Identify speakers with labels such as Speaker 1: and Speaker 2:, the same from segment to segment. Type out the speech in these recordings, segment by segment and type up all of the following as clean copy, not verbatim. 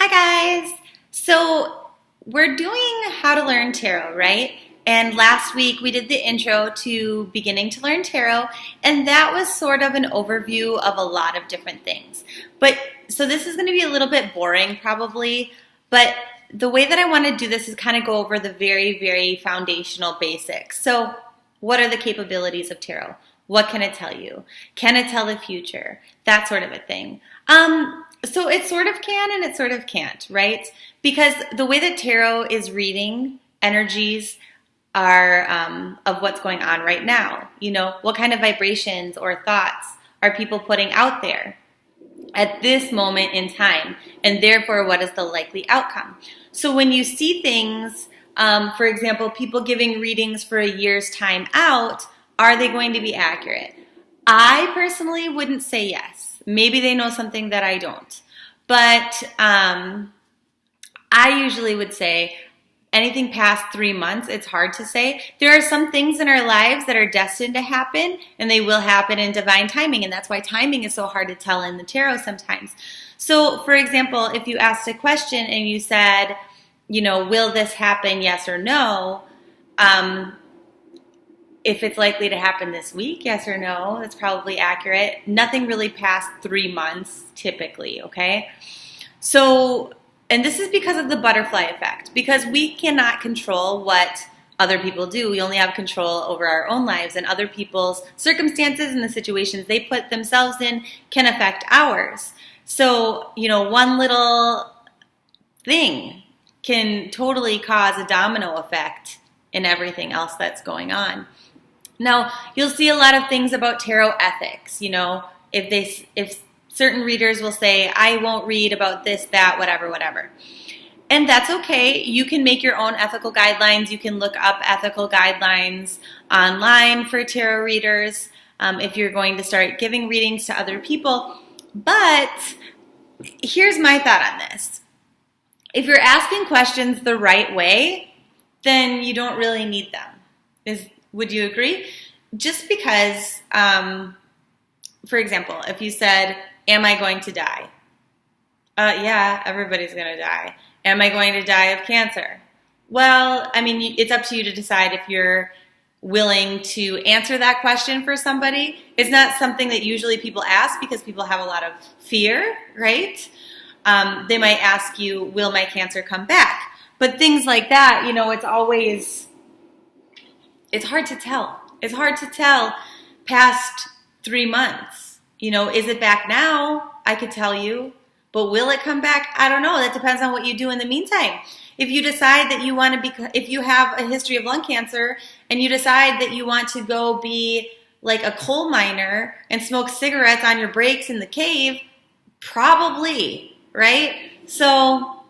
Speaker 1: Hi guys! So we're doing how to learn tarot, right? And last week we did the intro to beginning to learn tarot, and that was sort of an overview of a lot of different things. So this is going to be a little bit boring probably, but the way that I want to do this is kind of go over the very foundational basics. So what are the capabilities of tarot? What can it tell you? Can it tell the future? That sort of a thing. So it sort of can and it sort of can't, right? Because the way that tarot is reading energies are of what's going on right now. You know, what kind of vibrations or thoughts are people putting out there at this moment in time? And therefore, what is the likely outcome? So when you see things, for example, people giving readings for a year's time out, are they going to be accurate? I personally wouldn't say yes. Maybe they know something that I don't. But I usually would say anything past 3 months, it's hard to say. There are some things in our lives that are destined to happen, and they will happen in divine timing, and that's why timing is so hard to tell in the tarot sometimes. So, for example, if you asked a question and you said, you know, will this happen, yes or no? If it's likely to happen this week, yes or no, that's probably accurate. Nothing really past 3 months, typically, okay? So, and this is because of the butterfly effect, because we cannot control what other people do. We only have control over our own lives, and other people's circumstances and the situations they put themselves in can affect ours. So, you know, one little thing can totally cause a domino effect in everything else that's going on. Now, you'll see a lot of things about tarot ethics. You know, if certain readers will say, I won't read about this, that, whatever. And that's okay. You can make your own ethical guidelines. You can look up ethical guidelines online for tarot readers if you're going to start giving readings to other people. But here's my thought on this. If you're asking questions the right way, then you don't really need them. Would you agree? Just because, for example, if you said, am I going to die? Yeah, everybody's going to die. Am I going to die of cancer? Well, I mean, it's up to you to decide if you're willing to answer that question for somebody. It's not something that usually people ask because people have a lot of fear, right? They might ask you, will my cancer come back? But things like that, you know, it's hard to tell. It's hard to tell past 3 months. You know, is it back now? I could tell you. But will it come back? I don't know. That depends on what you do in the meantime. If you decide that you want to if you have a history of lung cancer and you decide that you want to go be like a coal miner and smoke cigarettes on your breaks in the cave, probably, right? So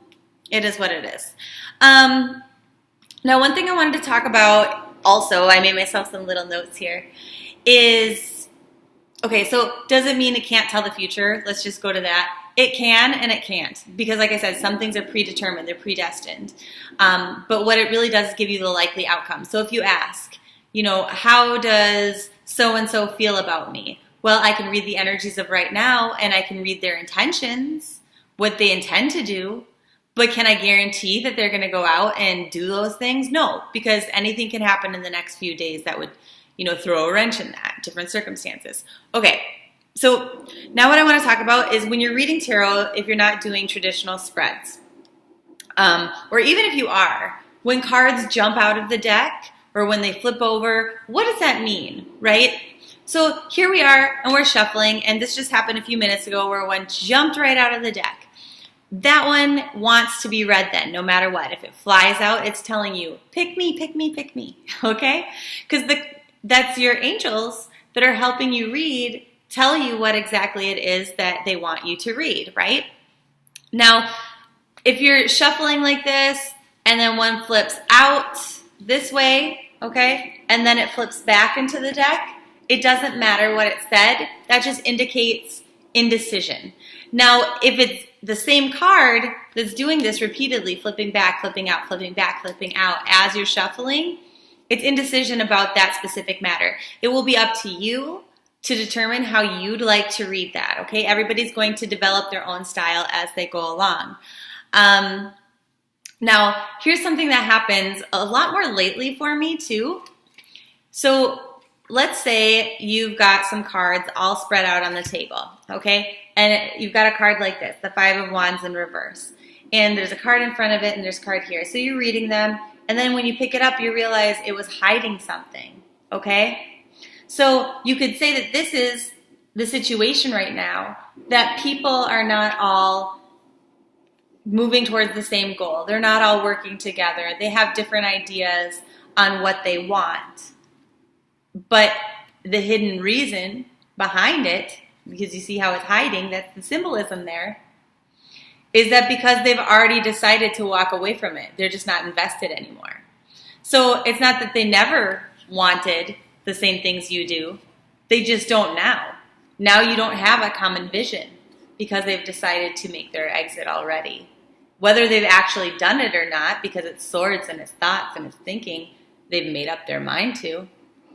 Speaker 1: it is what it is. Now, one thing I wanted to talk about also, I made myself some little notes here, is, okay, so does it mean it can't tell the future? Let's just go to that. It can and it can't, because like I said, some things are predetermined, they're predestined. But what it really does is give you the likely outcome. So if you ask, you know, how does so-and-so feel about me? Well, I can read the energies of right now, and I can read their intentions, what they intend to do. But can I guarantee that they're going to go out and do those things? No, because anything can happen in the next few days that would, you know, throw a wrench in that, different circumstances. Okay, so now what I want to talk about is when you're reading tarot, if you're not doing traditional spreads, or even if you are, when cards jump out of the deck or when they flip over, what does that mean, right? So here we are, and we're shuffling, and this just happened a few minutes ago where one jumped right out of the deck. That one wants to be read then, no matter what. If it flies out, it's telling you, pick me, pick me, pick me, okay? Because that's your angels that are helping you read, tell you what exactly it is that they want you to read, right? Now, if you're shuffling like this, and then one flips out this way, okay, and then it flips back into the deck, it doesn't matter what it said. That just indicates indecision. Now, if it's the same card that's doing this repeatedly, flipping back, flipping out, flipping back, flipping out as you're shuffling, it's indecision about that specific matter. It will be up to you to determine how you'd like to read that, okay? Everybody's going to develop their own style as they go along. Now, here's something that happens a lot more lately for me too. So let's say you've got some cards all spread out on the table, okay? And you've got a card like this, the Five of Wands in reverse. And there's a card in front of it and there's a card here. So you're reading them, and then when you pick it up, you realize it was hiding something, okay? So you could say that this is the situation right now, that people are not all moving towards the same goal. They're not all working together. They have different ideas on what they want. But the hidden reason behind it, because you see how it's hiding, that's the symbolism there, is that because they've already decided to walk away from it. They're just not invested anymore. So it's not that they never wanted the same things you do. They just don't now. Now you don't have a common vision because they've decided to make their exit already. Whether they've actually done it or not, because it's swords and it's thoughts and it's thinking, they've made up their mind to,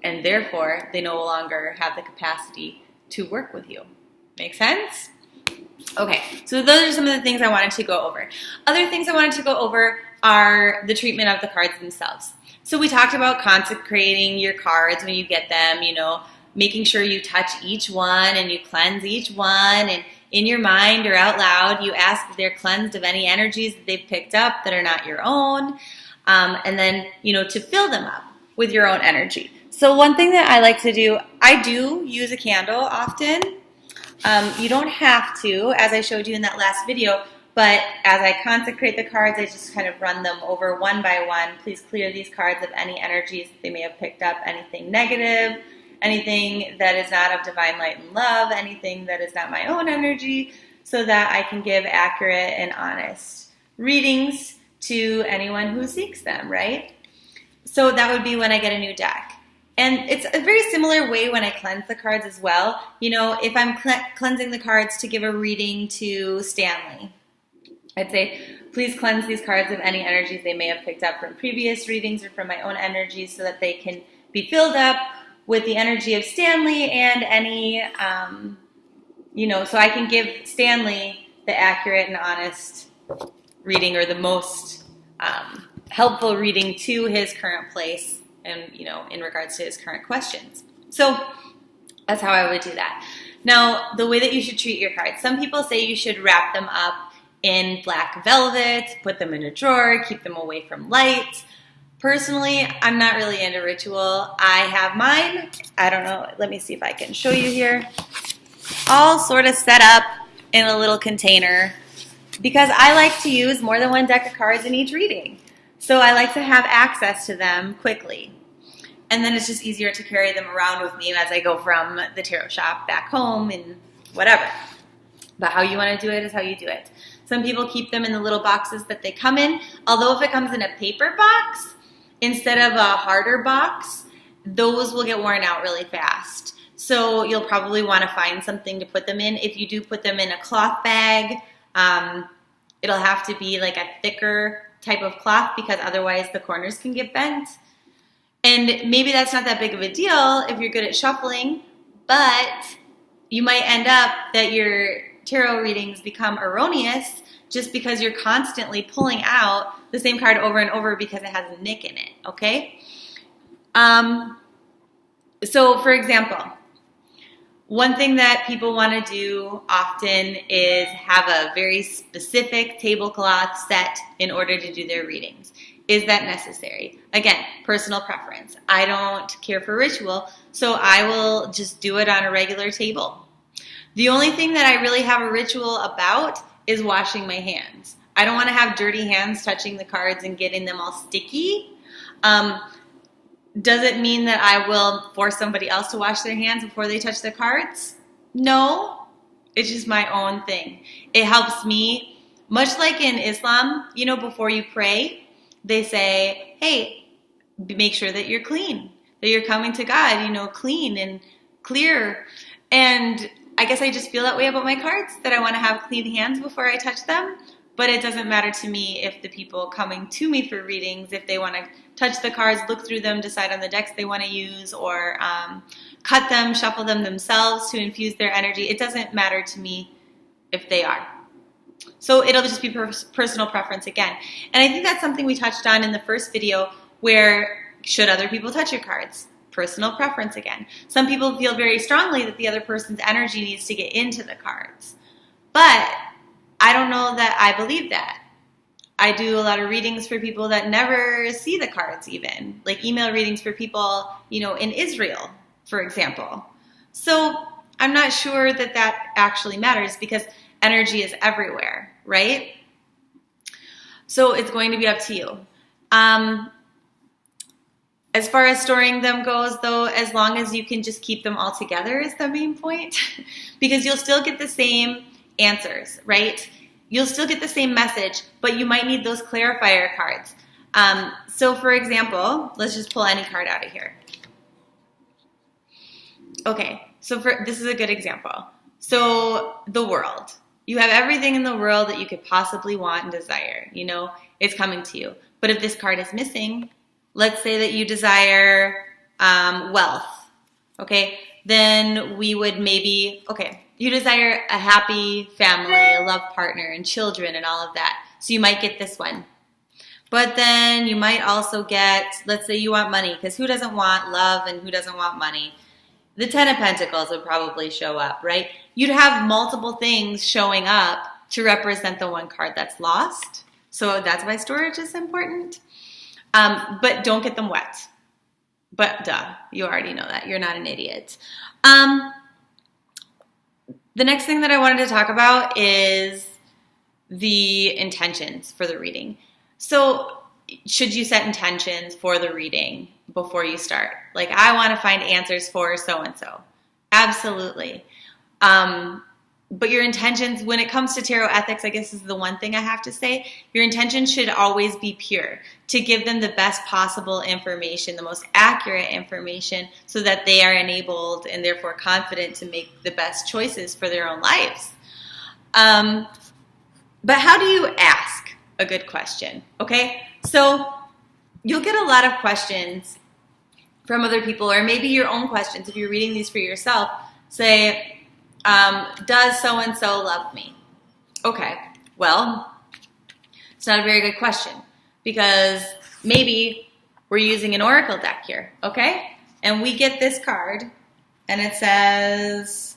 Speaker 1: and therefore they no longer have the capacity to work with you. Make sense? Okay, so those are some of the things I wanted to go over. Other things I wanted to go over are the treatment of the cards themselves. So we talked about consecrating your cards when you get them, making sure you touch each one and you cleanse each one, and in your mind or out loud, you ask if they're cleansed of any energies that they've picked up that are not your own, and then, to fill them up with your own energy. So one thing that I like to do, I do use a candle often. You don't have to, as I showed you in that last video, but as I consecrate the cards, I just kind of run them over one by one. Please clear these cards of any energies that they may have picked up, anything negative, anything that is not of divine light and love, anything that is not my own energy, so that I can give accurate and honest readings to anyone who seeks them, right? So that would be when I get a new deck. And it's a very similar way when I cleanse the cards as well. If I'm cleansing the cards to give a reading to Stanley, I'd say, please cleanse these cards of any energies they may have picked up from previous readings or from my own energies so that they can be filled up with the energy of Stanley and any, so I can give Stanley the accurate and honest reading, or the most helpful reading to his current place and, in regards to his current questions. So that's how I would do that. Now, the way that you should treat your cards. Some people say you should wrap them up in black velvet, put them in a drawer, keep them away from light. Personally, I'm not really into ritual. I have mine, I don't know, let me see if I can show you here, all sort of set up in a little container because I like to use more than one deck of cards in each reading. So I like to have access to them quickly. And then it's just easier to carry them around with me as I go from the tarot shop back home and whatever. But how you want to do it is how you do it. Some people keep them in the little boxes that they come in. Although if it comes in a paper box instead of a harder box, those will get worn out really fast. So you'll probably want to find something to put them in. If you do put them in a cloth bag, it'll have to be like a thicker type of cloth because otherwise the corners can get bent. And maybe that's not that big of a deal if you're good at shuffling, but you might end up that your tarot readings become erroneous just because you're constantly pulling out the same card over and over because it has a nick in it, okay? So for example, one thing that people want to do often is have a very specific tablecloth set in order to do their readings. Is that necessary? Again, personal preference. I don't care for ritual, so I will just do it on a regular table. The only thing that I really have a ritual about is washing my hands. I don't want to have dirty hands touching the cards and getting them all sticky. Does it mean that I will force somebody else to wash their hands before they touch the cards? No, it's just my own thing. It helps me, much like in Islam, before you pray, they say, hey, make sure that you're clean, that you're coming to God, clean and clear. And I guess I just feel that way about my cards, that I want to have clean hands before I touch them. But it doesn't matter to me if the people coming to me for readings, if they want to touch the cards, look through them, decide on the decks they want to use, or cut them, shuffle them themselves to infuse their energy. It doesn't matter to me if they are. So it'll just be personal preference again. And I think that's something we touched on in the first video, where should other people touch your cards? Personal preference again. Some people feel very strongly that the other person's energy needs to get into the cards. But I don't know that I believe that. I do a lot of readings for people that never see the cards even. Like email readings for people, in Israel, for example. So I'm not sure that that actually matters, because energy is everywhere, right? So it's going to be up to you. As far as storing them goes, though, as long as you can just keep them all together is the main point, because you'll still get the same answers, right? You'll still get the same message, but you might need those clarifier cards. So for example, let's just pull any card out of here. Okay, so this is a good example. So the world. You have everything in the world that you could possibly want and desire. It's coming to you. But if this card is missing, let's say that you desire wealth, okay? Then we would you desire a happy family, a loved partner, and children, and all of that. So you might get this one. But then you might also get, let's say you want money, because who doesn't want love and who doesn't want money? The Ten of Pentacles would probably show up, right? You'd have multiple things showing up to represent the one card that's lost. So that's why storage is important. But don't get them wet. But duh, you already know that. You're not an idiot. The next thing that I wanted to talk about is the intentions for the reading. So should you set intentions for the reading before you start? Like, I want to find answers for so-and-so. Absolutely. But your intentions, when it comes to tarot ethics, I guess is the one thing I have to say, your intention should always be pure, to give them the best possible information, the most accurate information, so that they are enabled and therefore confident to make the best choices for their own lives. But how do you ask a good question? Okay, so you'll get a lot of questions from other people, or maybe your own questions if you're reading these for yourself. Say, does so-and-so love me? Okay, well, it's not a very good question, because maybe we're using an oracle deck here, okay? And we get this card, and it says,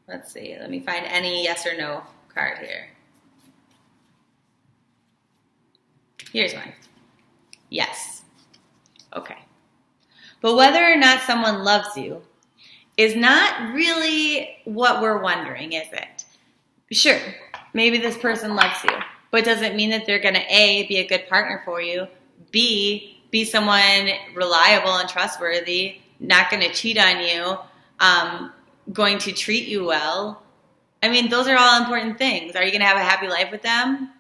Speaker 1: let's see, let me find any yes or no card here. Here's one. Yes. Okay. But whether or not someone loves you is not really what we're wondering, is it? Sure, maybe this person loves you, but does it mean that they're going to A, be a good partner for you, B, be someone reliable and trustworthy, not going to cheat on you, going to treat you well? I mean, those are all important things. Are you going to have a happy life with them?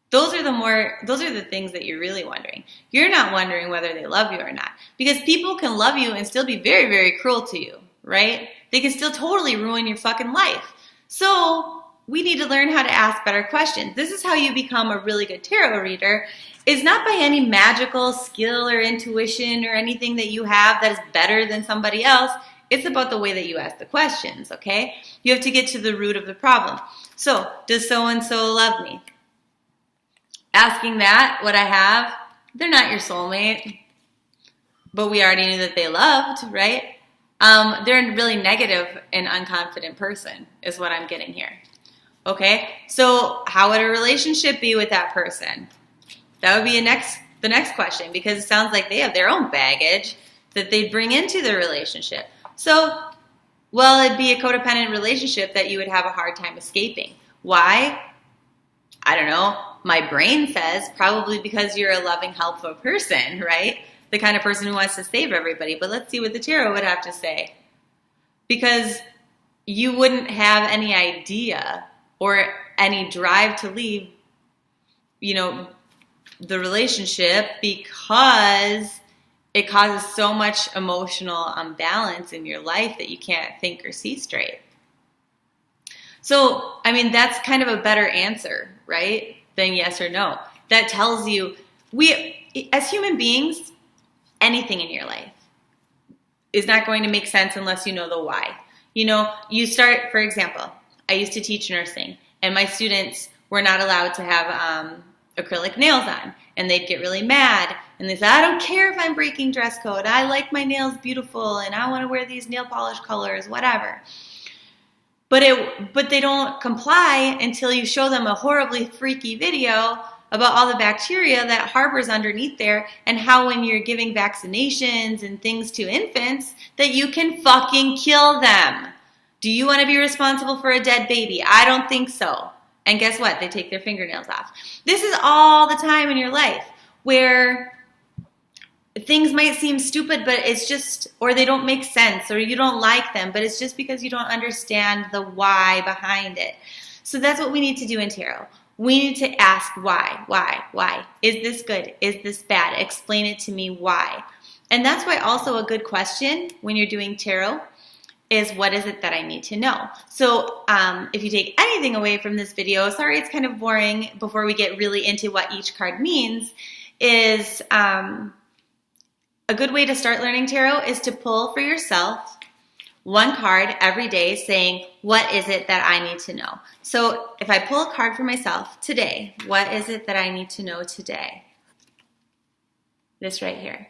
Speaker 1: Those are the things that you're really wondering. You're not wondering whether they love you or not, because people can love you and still be very, very cruel to you, right? They can still totally ruin your fucking life. So we need to learn how to ask better questions. This is how you become a really good tarot reader. It's not by any magical skill or intuition or anything that you have that is better than somebody else. It's about the way that you ask the questions, okay? You have to get to the root of the problem. So, does so-and-so love me? Asking that, what I have, they're not your soulmate, but we already knew that they loved, right? They're a really negative and unconfident person is what I'm getting here. Okay, so how would a relationship be with that person? That would be the next question, because it sounds like they have their own baggage that they bring into the relationship. So, well, it'd be a codependent relationship that you would have a hard time escaping. Why? I don't know. My brain says probably because you're a loving, helpful person, right? The kind of person who wants to save everybody. But let's see what the tarot would have to say. Because you wouldn't have any idea or any drive to leave, the relationship, because it causes so much emotional imbalance in your life that you can't think or see straight. So, I mean, that's kind of a better answer, right, than yes or no. That tells you, as human beings, anything in your life is not going to make sense unless you know the why. You start, for example, I used to teach nursing, and my students were not allowed to have acrylic nails on, and they'd get really mad, and they said, I don't care if I'm breaking dress code, I like my nails beautiful, and I want to wear these nail polish colors, whatever. But they don't comply until you show them a horribly freaky video about all the bacteria that harbors underneath there, and how when you're giving vaccinations and things to infants that you can fucking kill them. Do you want to be responsible for a dead baby? I don't think so. And guess what? They take their fingernails off. This is all the time in your life where things might seem stupid, but it's just, or they don't make sense, or you don't like them, but it's just because you don't understand the why behind it. So that's what we need to do in tarot. We need to ask why? Is this good? Is this bad? Explain it to me why. And that's why also a good question when you're doing tarot is, what is it that I need to know? So if you take anything away from this video, sorry it's kind of boring before we get really into what each card means, is a good way to start learning tarot is to pull for yourself one card every day saying, what is it that I need to know? So if I pull a card for myself today, what is it that I need to know today? This right here.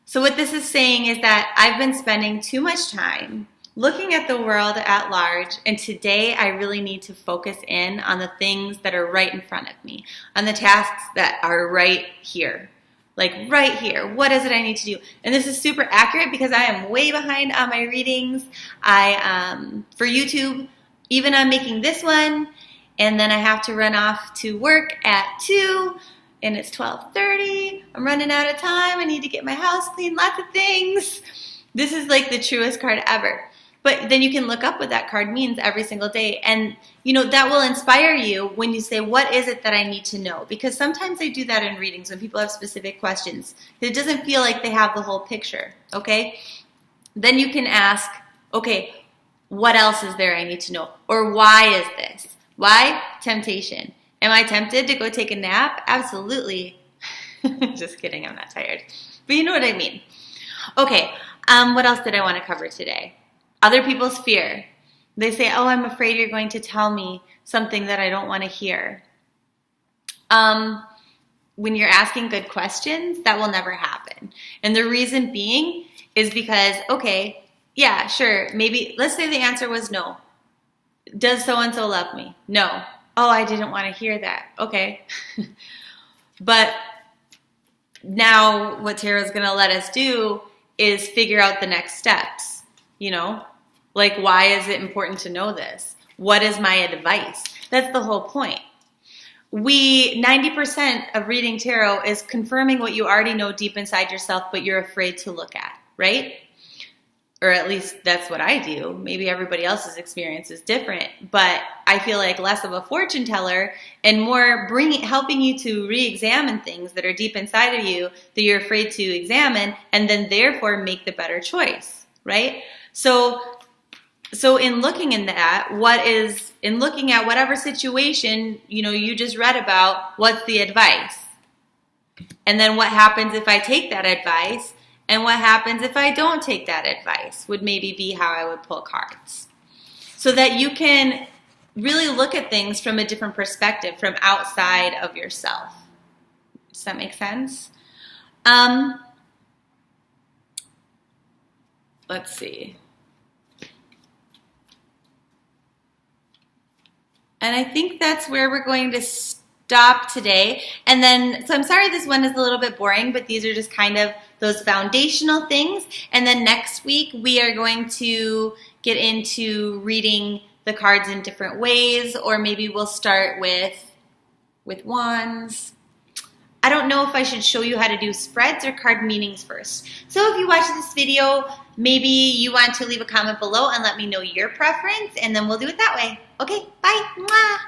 Speaker 1: So what this is saying is that I've been spending too much time looking at the world at large, and today I really need to focus in on the things that are right in front of me, on the tasks that are right here. Like right here, what is it I need to do? And this is super accurate because I am way behind on my readings. For YouTube, even I'm making this one, and then I have to run off to work at 2, and it's 12:30. I'm running out of time. I need to get my house clean, lots of things. This is like the truest card ever. But then you can look up what that card means every single day. And, you know, that will inspire you when you say, what is it that I need to know? Because sometimes I do that in readings when people have specific questions. It doesn't feel like they have the whole picture, okay? Then you can ask, okay, what else is there I need to know? Or why is this? Why? Temptation. Am I tempted to go take a nap? Absolutely. Just kidding, I'm not tired. But you know what I mean. Okay, what else did I want to cover today? Other people's fear. They say, oh, I'm afraid you're going to tell me something that I don't want to hear. When you're asking good questions, that will never happen. And the reason being is because, okay, yeah, sure, maybe, let's say the answer was no. Does so-and-so love me? No. Oh, I didn't want to hear that. Okay. But now what Tarot's going to let us do is figure out the next steps. You know, like, why is it important to know this? What is my advice? That's the whole point. 90% of reading tarot is confirming what you already know deep inside yourself, but you're afraid to look at, right? Or at least that's what I do. Maybe everybody else's experience is different, but I feel like less of a fortune teller and more helping you to re-examine things that are deep inside of you that you're afraid to examine, and then therefore make the better choice, right? So in looking in that, in looking at whatever situation, you know, you just read about, what's the advice? And then what happens if I take that advice? And what happens if I don't take that advice would maybe be how I would pull cards. So that you can really look at things from a different perspective, from outside of yourself. Does that make sense? Let's see. And I think that's where we're going to stop today. And then, so I'm sorry this one is a little bit boring, but these are just kind of those foundational things. And then next week, we are going to get into reading the cards in different ways, or maybe we'll start with wands. I don't know if I should show you how to do spreads or card meanings first. So if you watch this video, maybe you want to leave a comment below and let me know your preference, and then we'll do it that way. Okay, bye. Mwah.